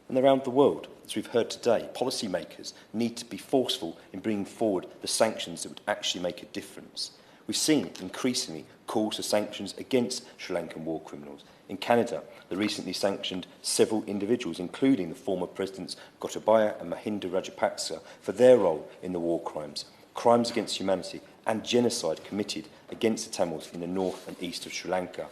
And around the world, as we've heard today, policymakers need to be forceful in bringing forward the sanctions that would actually make a difference. We've seen increasingly calls for sanctions against Sri Lankan war criminals. In Canada, they recently sanctioned several individuals, including the former presidents Gotabaya and Mahinda Rajapaksa, for their role in the war crimes against humanity and genocide committed against the Tamils in the north and east of Sri Lanka.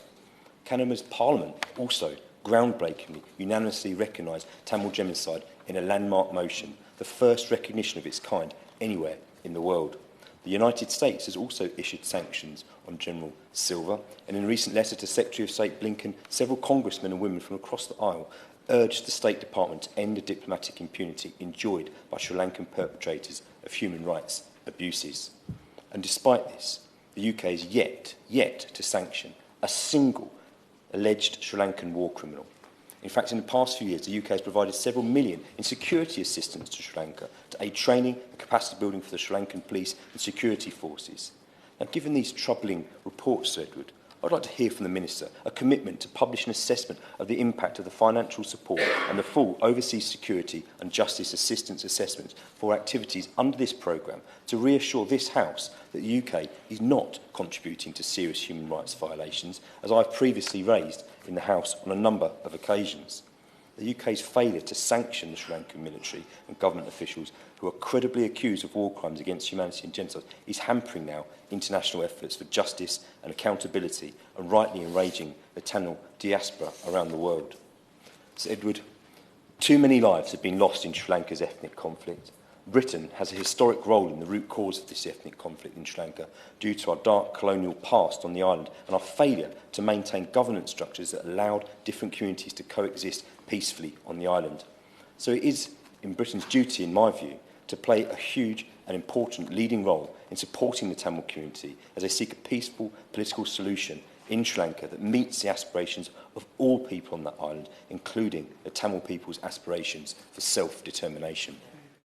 Canada's Parliament also groundbreakingly unanimously recognised Tamil genocide in a landmark motion, the first recognition of its kind anywhere in the world. The United States has also issued sanctions on General Silva, and in a recent letter to Secretary of State Blinken, several congressmen and women from across the aisle urged the State Department to end the diplomatic impunity enjoyed by Sri Lankan perpetrators of human rights abuses. And despite this, the UK is yet to sanction a single alleged Sri Lankan war criminal. In fact, in the past few years, the UK has provided several million in security assistance to Sri Lanka to aid training and capacity building for the Sri Lankan police and security forces. Now, given these troubling reports, Sir Edward, I'd like to hear from the Minister a commitment to publish an assessment of the impact of the financial support and the full overseas security and justice assistance assessments for activities under this programme to reassure this House that the UK is not contributing to serious human rights violations, as I've previously raised in the House on a number of occasions. The UK's failure to sanction the Sri Lankan military and government officials who are credibly accused of war crimes against humanity and genocide is hampering now international efforts for justice and accountability and rightly enraging the Tamil diaspora around the world. Sir Edward, too many lives have been lost in Sri Lanka's ethnic conflict. Britain has a historic role in the root cause of this ethnic conflict in Sri Lanka due to our dark colonial past on the island and our failure to maintain governance structures that allowed different communities to coexist peacefully on the island. So it is in Britain's duty, in my view, to play a huge and important leading role in supporting the Tamil community as they seek a peaceful political solution in Sri Lanka that meets the aspirations of all people on that island, including the Tamil people's aspirations for self-determination.